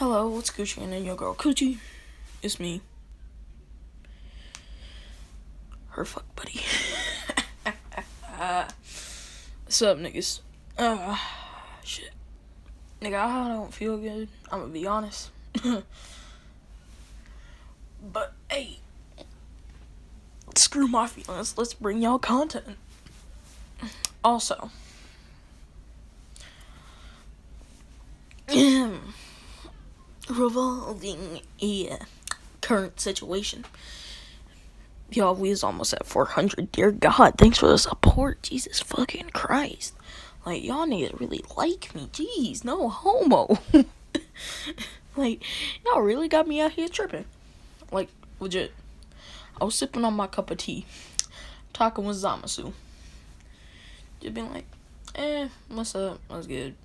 Hello, what's Gucci and then your girl Coochie? It's me. Her fuck buddy. What's up, niggas? Shit. Nigga, I don't feel good. I'm gonna be honest. But, hey. Screw my feelings. Let's bring y'all content. Also. Revolving a current situation. Y'all, we is almost at 400. Dear God, thanks for the support. Jesus fucking Christ. Like, y'all niggas really like me. Jeez, no homo. Like, y'all really got me out here tripping. Like, legit. I was sipping on my cup of tea. Talking with Zamasu. Just being like, what's up? What's good?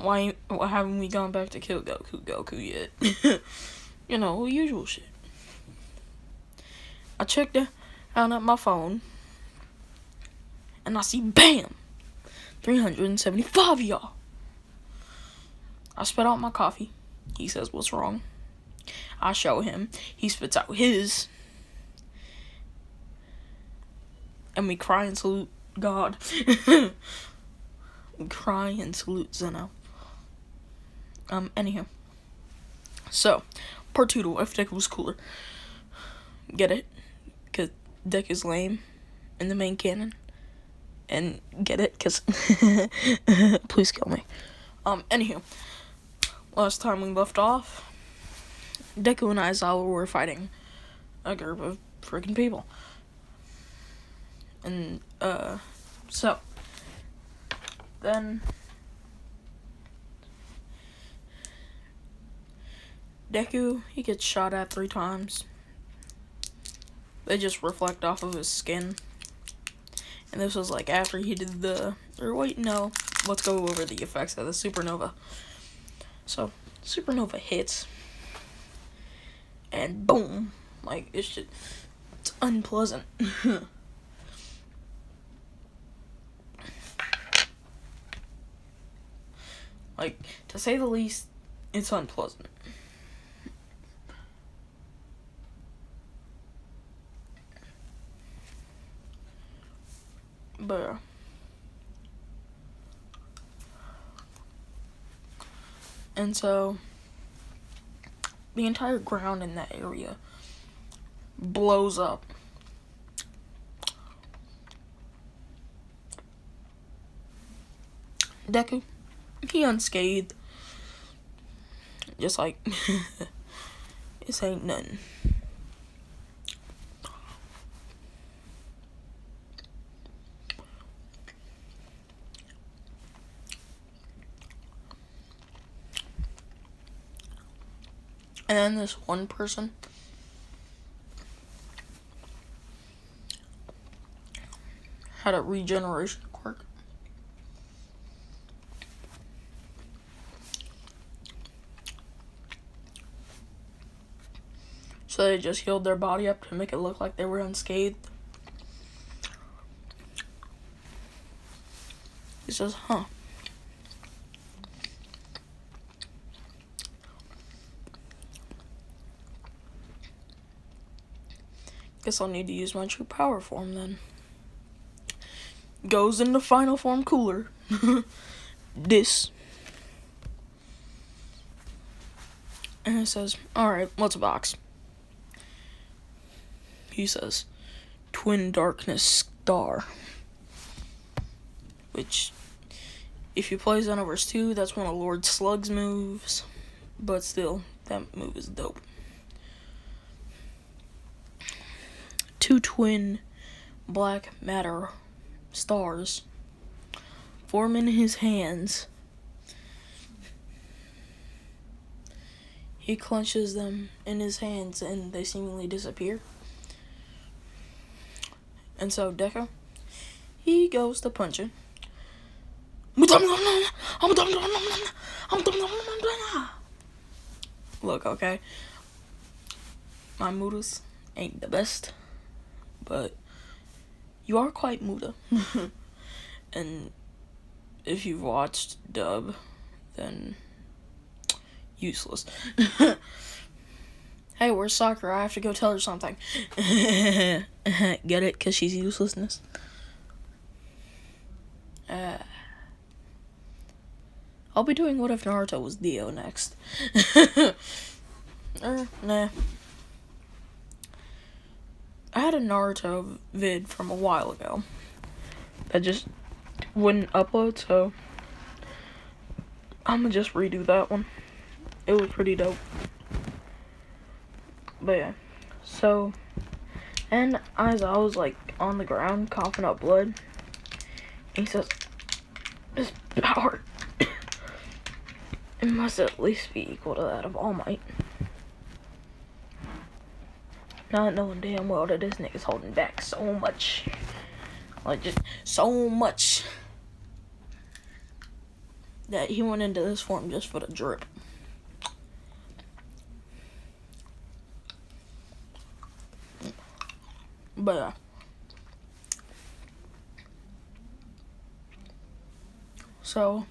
Why haven't we gone back to kill Goku yet? You know, usual shit. I checked out at my phone, and I see, bam, 375 of y'all. I spit out my coffee. He says, what's wrong? I show him. He spits out his. And we cry and salute God. We cry and salute Zeno. Anyhow. So, part 2 to what if Deku was cooler. Get it? Because Deku is lame in the main canon. And get it? Because please kill me. Anywho. Last time we left off, Deku and Aizawa were fighting a group of freaking people. And, so, then Deku, he gets shot at 3 times. They just reflect off of his skin. And this was like after he did let's go over the effects of the supernova. So, supernova hits. And boom. Like, it's unpleasant. Like, to say the least, it's unpleasant. But and so the entire ground in that area blows up. Deku, he unscathed. Just like this ain't nothing. And then this one person had a regeneration quirk. So they just healed their body up to make it look like they were unscathed. He says, huh. Guess I'll need to use my true power form then. Goes into final form cooler. This. And it says, alright, what's a box? He says, Twin Darkness Star. Which, if you play Xenoverse 2, that's one of Lord Slug's moves. But still, that move is dope. 2 twin black matter stars form in his hands. He clenches them in his hands and they seemingly disappear. And so Deku, he goes to punch it. Look, okay, my Mudas ain't the best, but you are quite Muda. And if you've watched dub, then Useless. Hey, where's Sakura? I have to go tell her something. Get it? Because she's uselessness. I'll be doing What If Naruto Was Dio next. Nah. I had a Naruto vid from a while ago that just wouldn't upload, so I'm gonna just redo that one. It was pretty dope. But yeah, so, and as I was like on the ground coughing up blood, he says, "This power, it must at least be equal to that of All Might." Not knowing damn well that this nigga's holding back so much. Like, just so much. That he went into this form just for the drip. But yeah. So.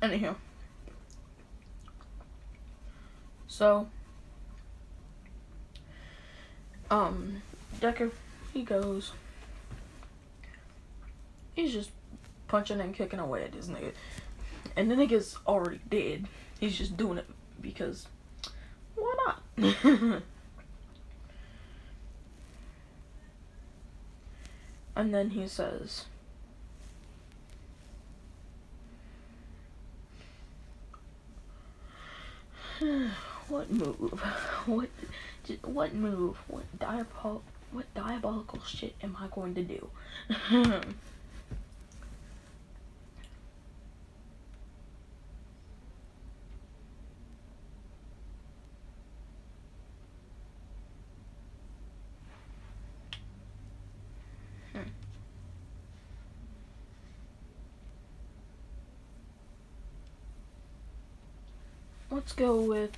Anyhow. So, Deku, he goes, he's just punching and kicking away at this nigga. And the nigga's already dead. He's just doing it because, why not? And then he says, what move? What move? What diabolical shit am I going to do? Let's go with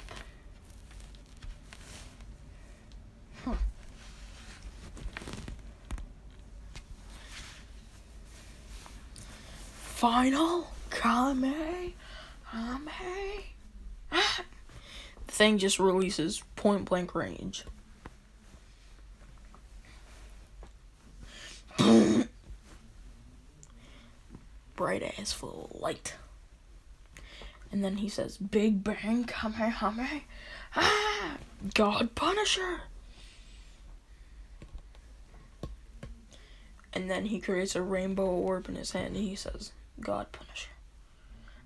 Final Kame. The thing just releases point blank range. Bright ass full of light. And then he says, Big Bang Kamehame. God Punisher. And then he creates a rainbow orb in his hand and he says, God Punisher.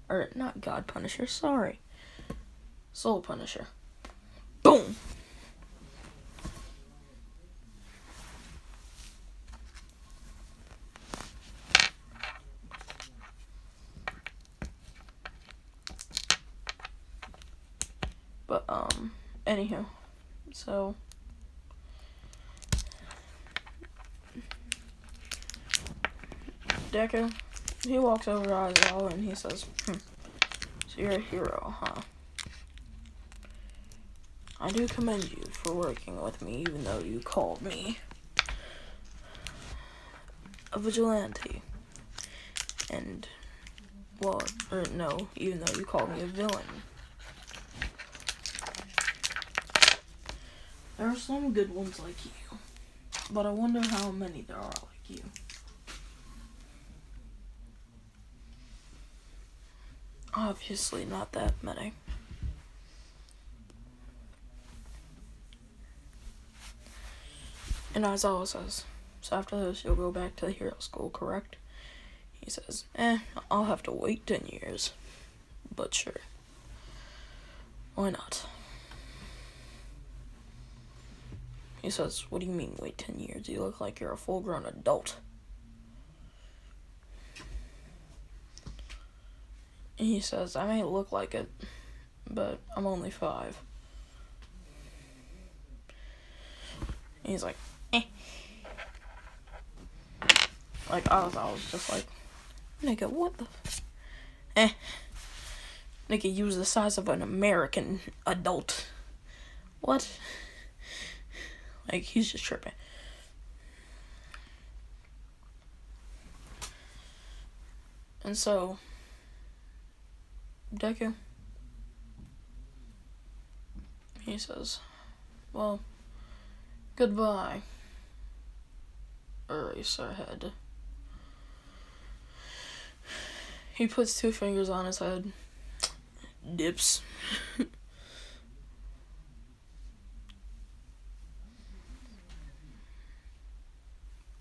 Or, not God Punisher, sorry. Soul Punisher. Boom! But, anywho. So, Deku, he walks over to Aizawa and he says, so you're a hero, huh? I do commend you for working with me, even though you called me a vigilante. And, well, or no, even though you called me a villain. There are some good ones like you, but I wonder how many there are like you. Obviously not that many. And Aizawa says, so after this you'll go back to the hero school, correct? He says, I'll have to wait 10 years. But sure. Why not? He says, what do you mean wait 10 years? You look like you're a full-grown adult. And he says, I may look like it, but I'm only 5. And he's like, eh. Like, I was just like, nigga, what the eh. Nigga, you was the size of an American adult. What? Like, he's just tripping. And so, Deku, he says, well, goodbye, Eraserhead. He puts 2 fingers on his head, dips.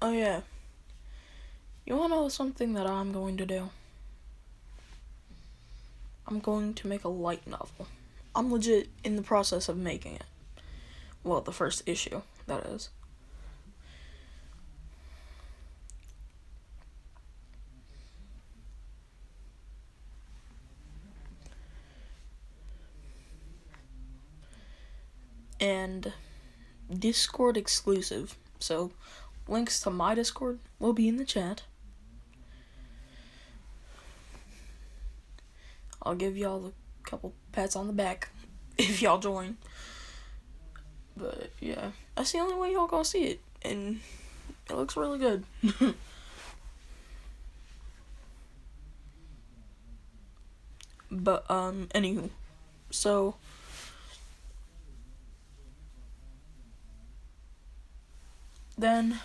Oh yeah, you wanna know something that I'm going to do? I'm going to make a light novel. I'm legit in the process of making it. Well, the first issue, that is. And Discord exclusive. So, links to my Discord will be in the chat. I'll give y'all a couple pats on the back if y'all join. But yeah, that's the only way y'all gonna see it, and it looks really good. But anywho, so then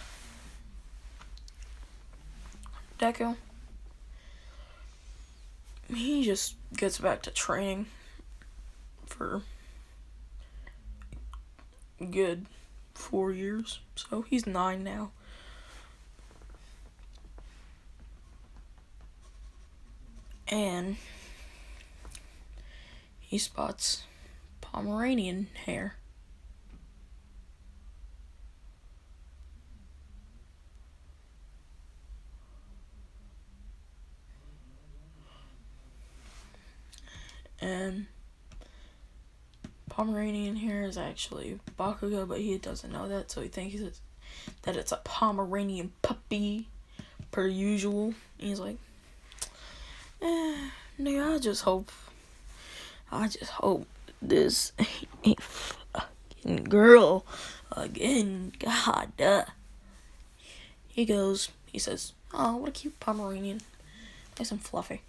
Deku, he just gets back to training for a good 4 years, so he's 9 now. And he spots Pomeranian hair. And Pomeranian hair is actually Bakugo, but he doesn't know that, so he thinks that it's a Pomeranian puppy, per usual. And he's like, nigga, I just hope this ain't fucking girl again. God, he says, oh, what a cute Pomeranian. Nice and fluffy.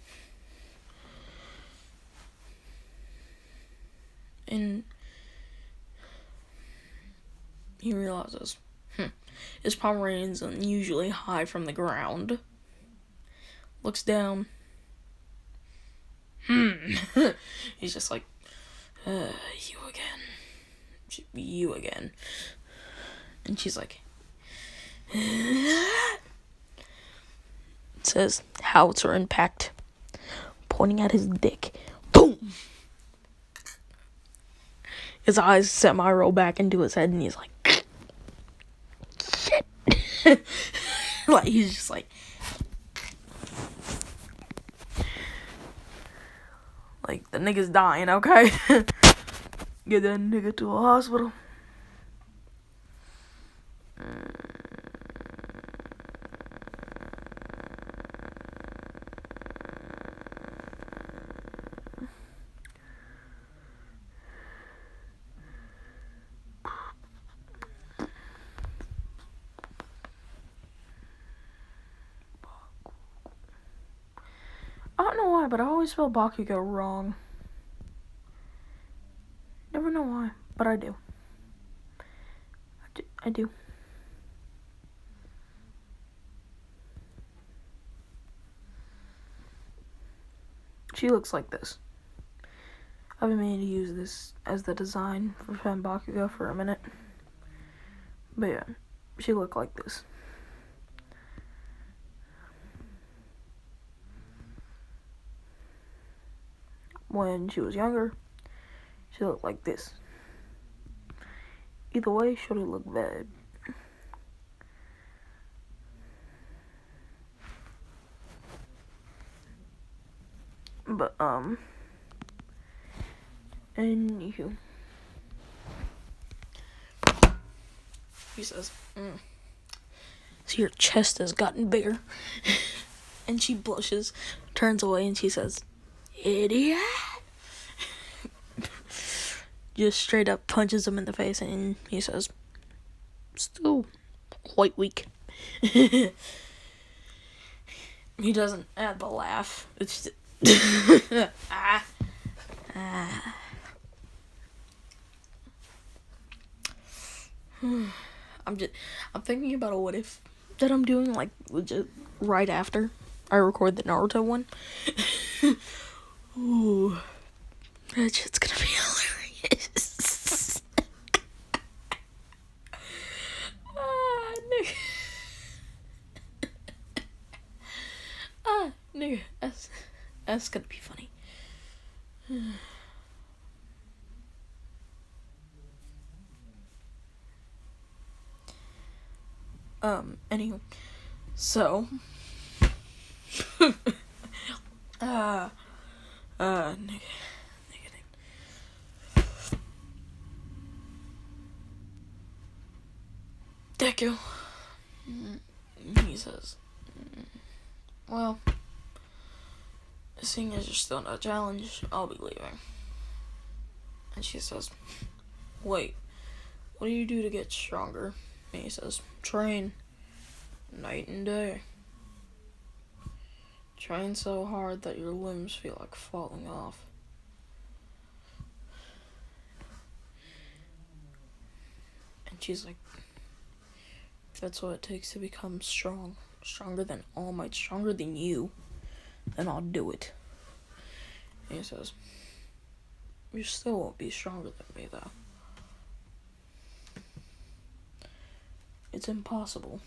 And he realizes, his Pomeranian's unusually high from the ground. Looks down. He's just like, you again. And she's like, it says, howitzer impact. Pointing at his dick. Boom! His eyes semi-roll back into his head, and he's like, shit. Like, he's just like the nigga's dying, okay? Get that nigga to a hospital. I don't know why, but I always spell Bakugo wrong. Never know why, but I do. I do. She looks like this. I've been meaning to use this as the design for Fen Bakugo for a minute. But yeah, she looked like this. When she was younger, she looked like this. Either way, shorty look bad. But, anywho. He says, So your chest has gotten bigger. And she blushes, turns away, and she says, idiot. Just straight up punches him in the face, and he says, still quite weak. He doesn't add the laugh. It's just I'm thinking about a what if that I'm doing, like, legit right after I record the Naruto one. Ooh, that shit's gonna be hilarious. Nigga, that's gonna be funny. Anywho, so, nigga. Deku. He says, well, seeing as you're still in a challenge, I'll be leaving. And she says, wait, what do you do to get stronger? And he says, train, night and day. Train so hard that your limbs feel like falling off. And she's like, if that's what it takes to become strong, stronger than All Might, stronger than you, then I'll do it. And he says, you still won't be stronger than me, though. It's impossible.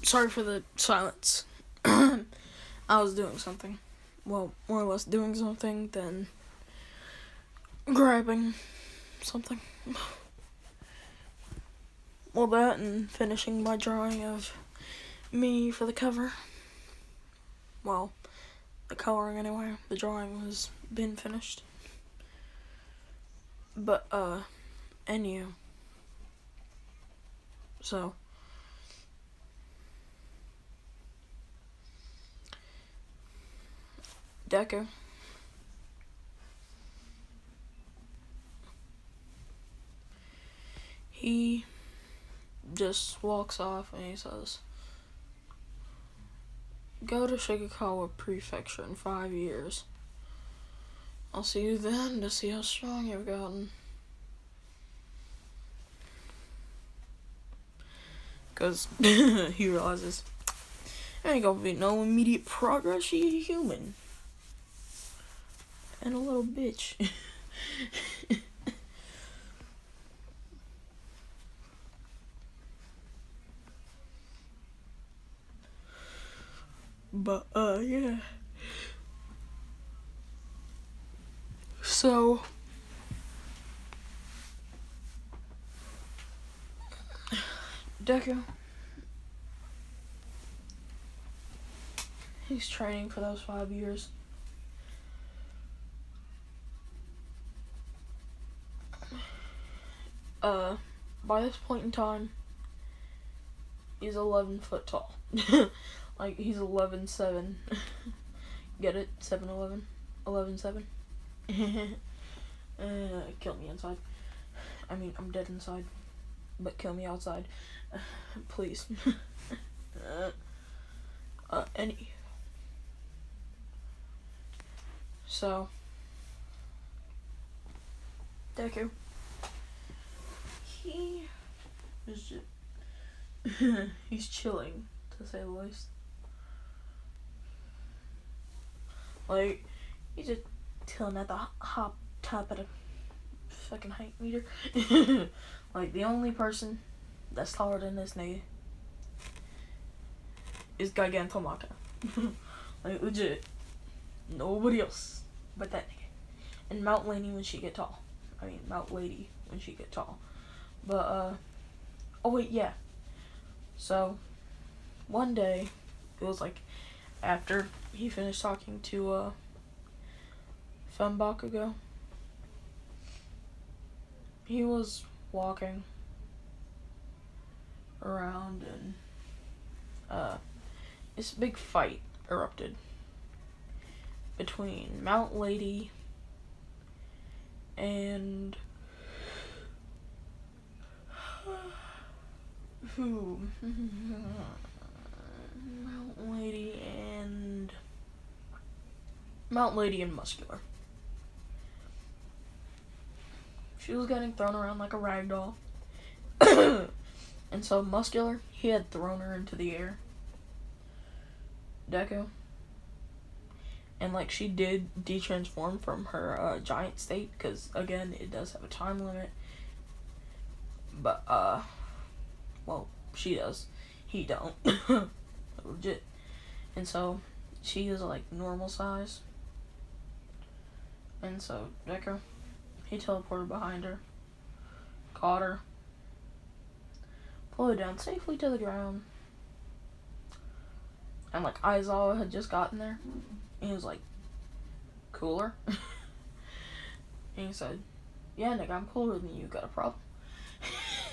Sorry for the silence. I was doing something. Well, more or less doing something, then grabbing something. Well, that and finishing my drawing of me for the cover. Well, the coloring anyway. The drawing has been finished. But, and you. So, Deku. He just walks off and he says, go to Shigakawa Prefecture in 5 years. I'll see you then to see how strong you've gotten. Because he realizes there ain't gonna be no immediate progress. She's a human. And a little bitch. But, yeah. So, Deku, he's training for those 5 years. By this point in time, he's 11 foot tall. Like, he's 11'7". Get it? 7'11". 11'7". Kill me inside. I mean, I'm dead inside. But kill me outside. Please. Any. So. Deku. He is just, he's chilling, to say the least. Like, he's just chilling at the top of the fucking height meter. Like, the only person that's taller than this nigga is Gigantomachia. Like, legit. Nobody else but that nigga. And Mount Lady when she get tall. I mean, Mount Lady when she get tall. But, oh wait, yeah. So, one day, it was like, after he finished talking to, Fembakugo, he was walking around and, this big fight erupted between Mount Lady and who? Mount Lady and Muscular. She was getting thrown around like a rag doll. And so Muscular, he had thrown her into the air. Deku. And like she did de-transform from her giant state, because again, it does have a time limit. But well, she does. He don't. Legit. And so she is like normal size. And so Deku, he teleported behind her, caught her, pulled her down safely to the ground. And like Aizawa had just gotten there. And he was like, cooler? And he said, yeah, nigga, I'm cooler than you. Got a problem?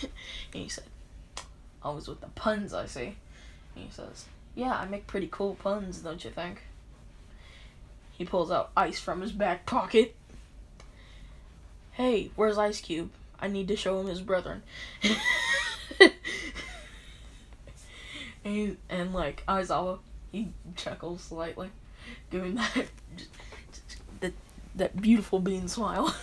And he said, always with the puns, I see. And he says, yeah, I make pretty cool puns, don't you think? He pulls out ice from his back pocket. Hey, where's Ice Cube? I need to show him his brethren. and like Aizawa, he chuckles slightly, giving that beautiful bean smile.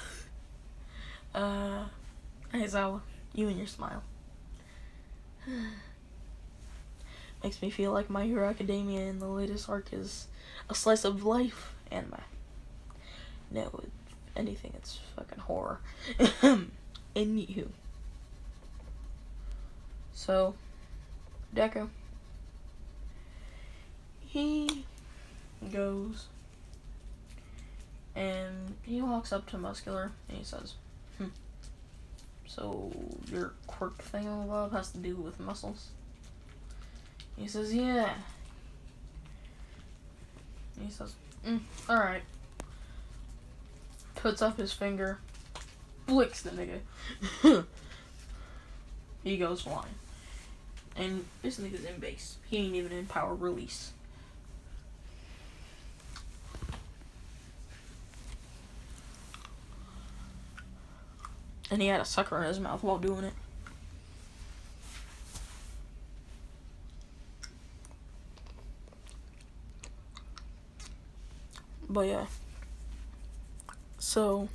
Aizawa, you and your smile. Makes me feel like My Hero Academia in the latest arc is a slice of life anime. No, if anything, it's fucking horror. Anywho. So, Deku, he goes and he walks up to Muscular and he says, so your quirk thingamabob has to do with muscles? He says, yeah. He says, alright. Puts up his finger, flicks the nigga. He goes flying. And this nigga's in base. He ain't even in power release. And he had a sucker in his mouth while doing it. But yeah. So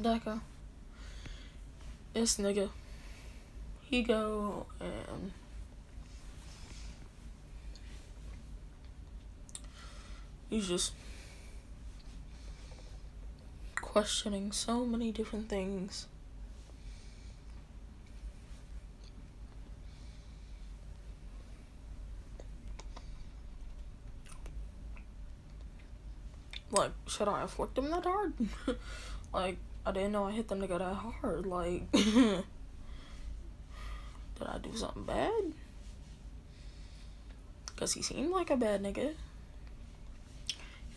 Deku, this nigga, he go and he's just questioning so many different things. Like, should I have flicked him that hard? Like, I didn't know I hit the nigga that hard. Like, did I do something bad? Because he seemed like a bad nigga.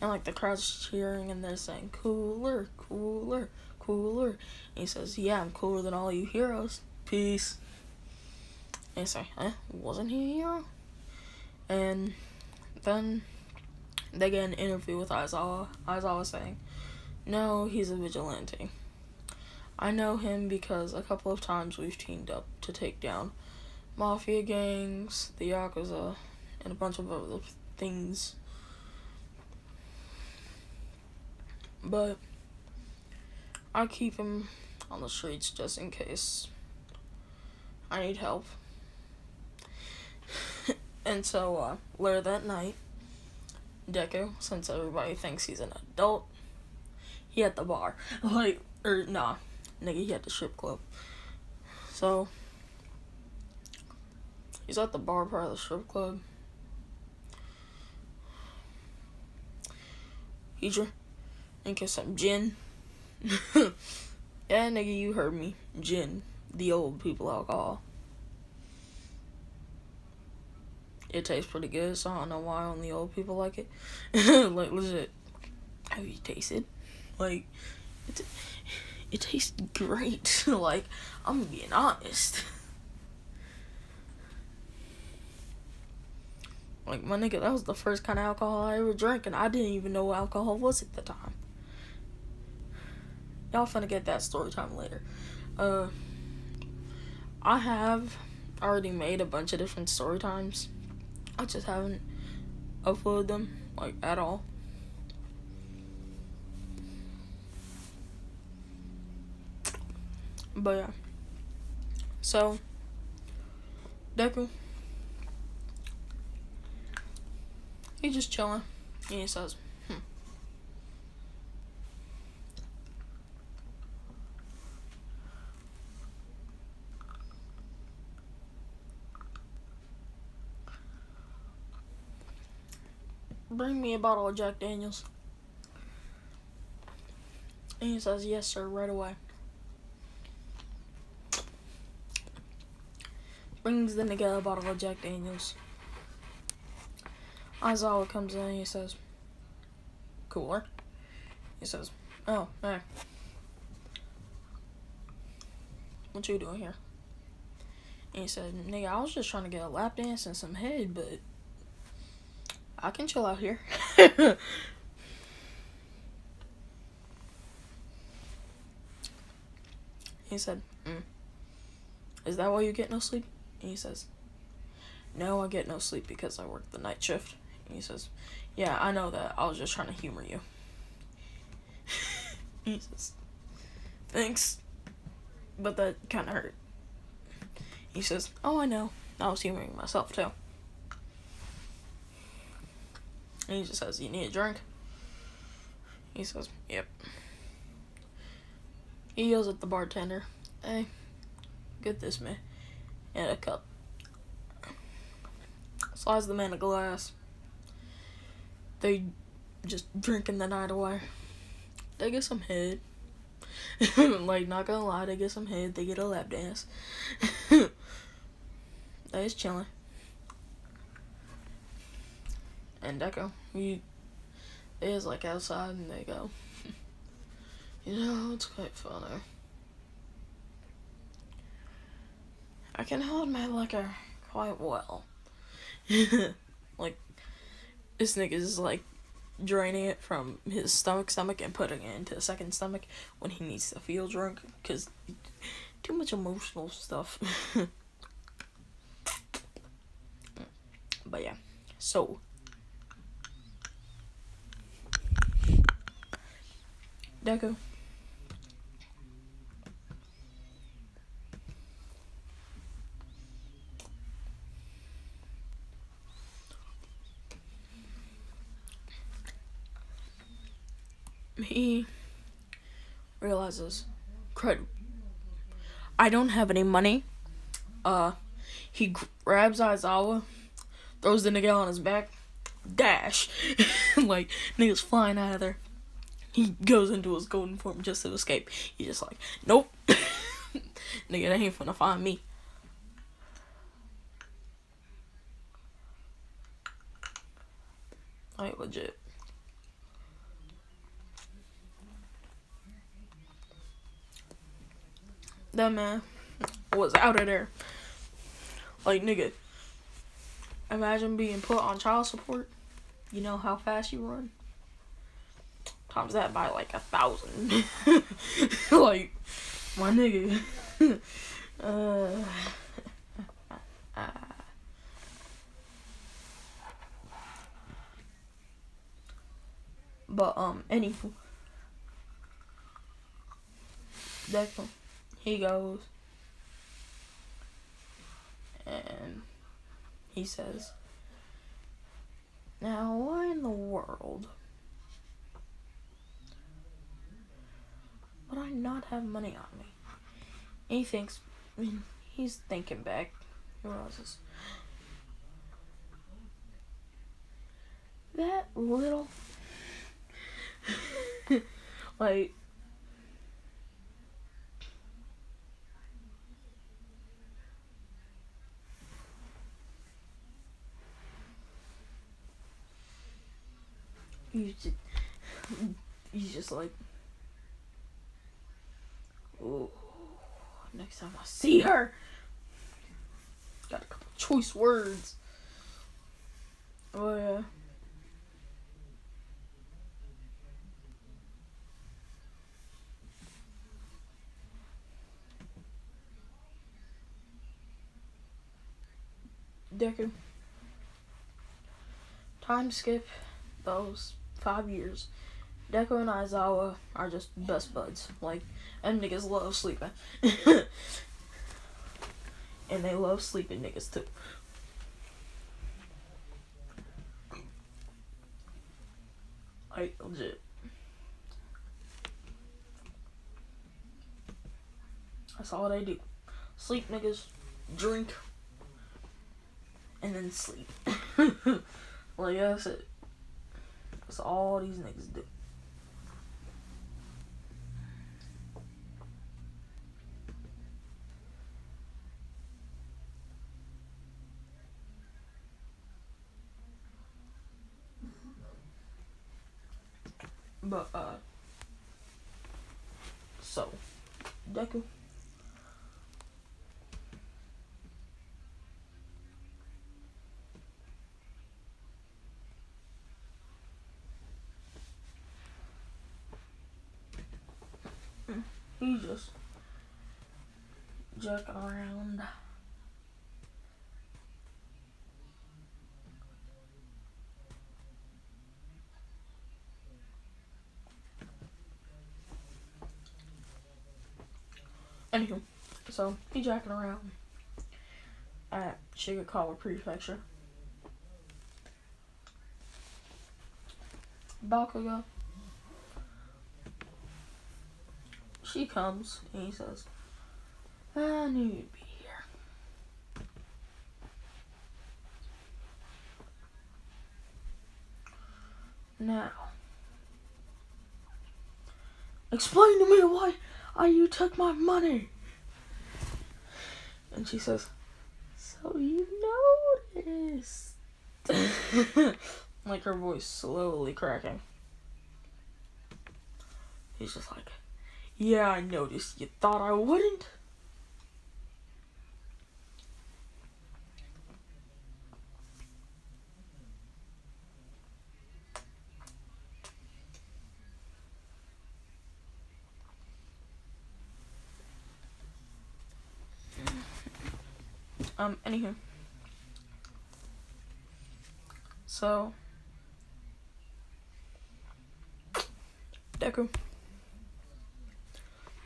And, like, the crowd's cheering and they're saying, cooler, cooler, cooler. And he says, yeah, I'm cooler than all you heroes. Peace. And he's like, wasn't he a hero? And then they get an interview with Aizawa. Aizawa saying, no, he's a vigilante. I know him because a couple of times we've teamed up to take down mafia gangs, the Yakuza, and a bunch of other things. But I keep him on the streets just in case I need help. And so, later that night, Deku, since everybody thinks he's an adult, he at the bar. Like, nigga, he at the strip club. So, he's at the bar part of the strip club. He drinking some gin. Yeah, nigga, you heard me. Gin. The old people alcohol. It tastes pretty good, so I don't know why only old people like it. Like, legit. Have you tasted? Like, it tastes great. Like, I'm being honest. Like, my nigga, that was the first kind of alcohol I ever drank, and I didn't even know what alcohol was at the time. Y'all finna get that story time later. I have already made a bunch of different story times. I just haven't uploaded them, like, at all. But yeah. So, Deku, he's just chilling, and he says, bring me a bottle of Jack Daniels. And he says, yes, sir, right away. Brings the nigga a bottle of Jack Daniels. Aizawa comes in and he says, cooler. He says, oh, hey. What you doing here? And he said, nigga, I was just trying to get a lap dance and some head, but I can chill out here. He said, is that why you get no sleep? And he says, no, I get no sleep because I work the night shift. And he says, yeah, I know that. I was just trying to humor you. He says, thanks, but that kind of hurt. He says, oh, I know. I was humoring myself, too. And he just says, you need a drink? He says, yep. He yells at the bartender, hey, get this man and a cup. Slides the man a glass. They just drinking the night away. They get some head. Like, not gonna lie, they get some head. They get a lap dance. They just chilling. And Deku, they is like outside and they go, you know, it's quite funny. I can hold my liquor quite well. Like, this nigga is like draining it from his stomach and putting it into the second stomach when he needs to feel drunk, because too much emotional stuff. But yeah, so Deku, he realizes, crud, I don't have any money. He grabs Aizawa, throws the nigga on his back, dash. Like, nigga's flying out of there. He goes into his golden form just to escape. He's just like, nope. Nigga, they ain't finna find me. Like, legit. That man was out of there. Like, nigga, imagine being put on child support. You know how fast you run? Times that by like 1,000. Like, my nigga. But anywho, deku, he goes and he says, now why in the world would I not have money on me? And he thinks, I mean, he's thinking back. He realizes that little like he's just like, oh, next time I see her, got a couple choice words. Oh yeah. Deku. Time skip those 5 years. Deku and Aizawa are just best buds. Like, and niggas love sleeping. And they love sleeping niggas too. Like, legit. That's all they do. Sleep niggas, drink, and then sleep. Like, that's it. That's all these niggas do. But, so, Deku. He just joking around. Anywho, so he jacking around at Shigeakawa Prefecture. Bakugo, she comes and he says, I knew you'd be here. Now, explain to me why you took my money. And she says, so you noticed. Like, her voice slowly cracking. He's just like, yeah, I noticed. You thought I wouldn't? Anywho. So, Deku,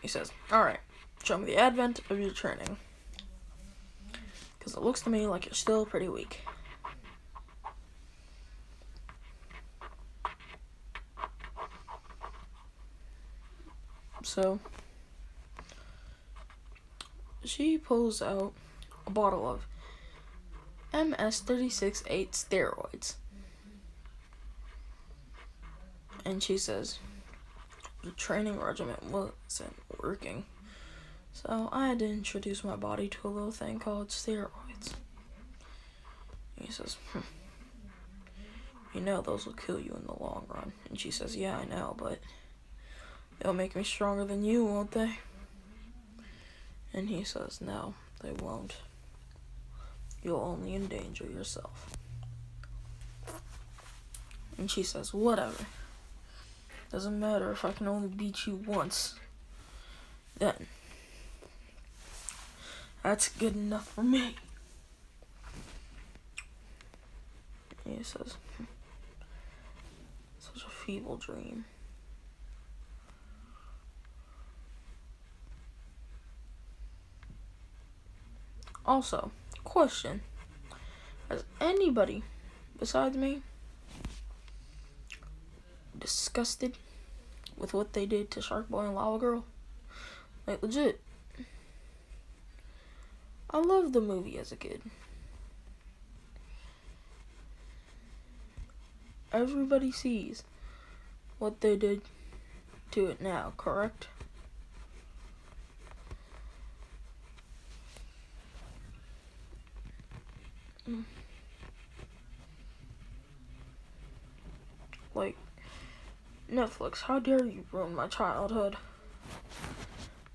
he says, alright, show me the advent of your training. Because it looks to me like you're still pretty weak. So, she pulls out a bottle of MS-36-8 steroids. And she says, the training regimen wasn't working. So I had to introduce my body to a little thing called steroids. And he says, you know those will kill you in the long run. And she says, yeah, I know, but they'll make me stronger than you, won't they? And he says, no, they won't. You'll only endanger yourself. And she says, whatever. Doesn't matter if I can only beat you once. Then that's good enough for me. And he says, such a feeble dream. Also, question. Has anybody besides me disgusted with what they did to Shark Boy and Lava Girl? Like, legit. I loved the movie as a kid. Everybody sees what they did to it now, correct? Like, Netflix, how dare you ruin my childhood?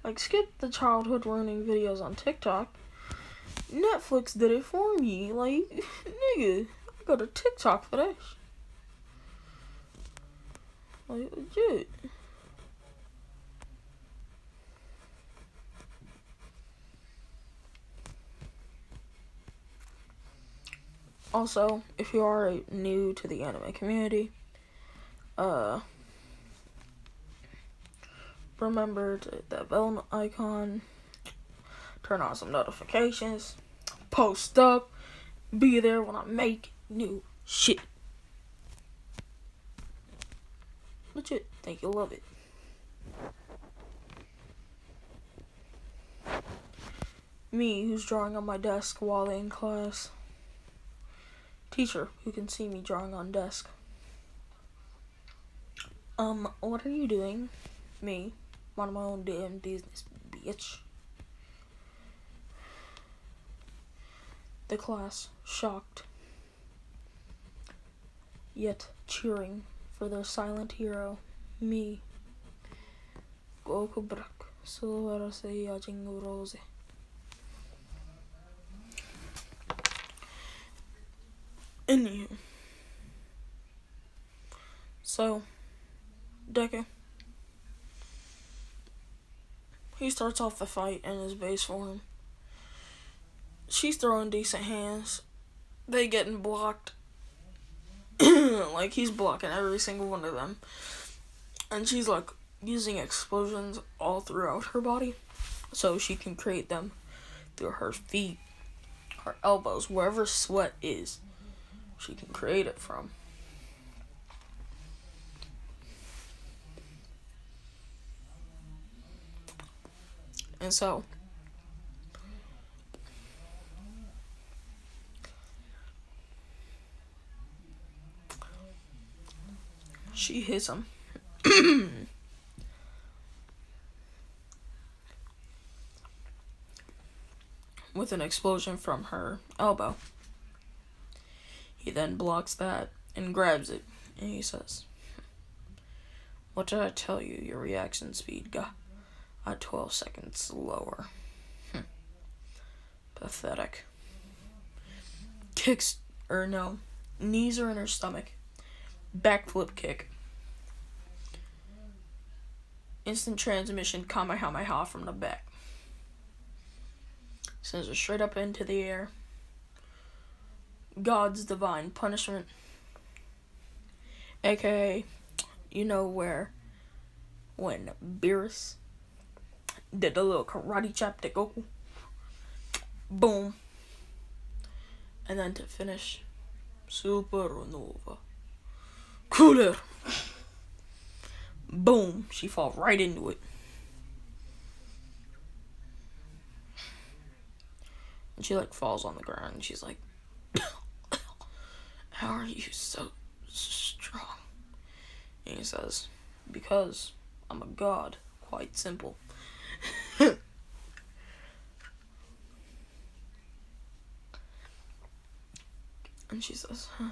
Like, skip the childhood ruining videos on TikTok. Netflix did it for me. Like, nigga, I got a TikTok for that. Like, legit. Also, if you are new to the anime community, remember to hit that bell icon, turn on some notifications, post up, be there when I make new shit. Legit, think you'll love it. Me, who's drawing on my desk while in class. Teacher, who can see me drawing on desk. What are you doing? Me, mind my own damn business, bitch. The class, shocked, yet cheering for their silent hero, me. Goku Brak, Silvera Seiya Jingu Rose. Anywho. So, Deku. He starts off the fight in his base form. She's throwing decent hands. They getting blocked. Like, he's blocking every single one of them. And she's, like, using explosions all throughout her body. So she can create them through her feet, her elbows, wherever sweat is. She can create it from. And so, she hits him. With an explosion from her elbow. He then blocks that and grabs it, and he says, what did I tell you? Your reaction speed got 12 seconds slower. Pathetic. Knees are in her stomach. Backflip kick. Instant transmission Kamehameha from the back. Sends her straight up into the air. God's divine punishment. AKA, you know where when Beerus did a little karate chop to Goku. Boom. And then to finish, Supernova. Cooler. Boom. She falls right into it. And she, like, falls on the ground, and she's like, how are you so strong? And he says, because I'm a god. Quite simple. And she says, huh.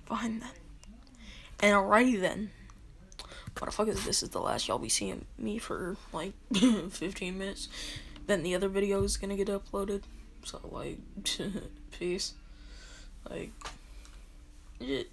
Fine then. And alrighty then. Motherfuckers, this is the last y'all be seeing me for like 15 minutes. Then the other video is gonna get uploaded. So like, peace. Like, shit.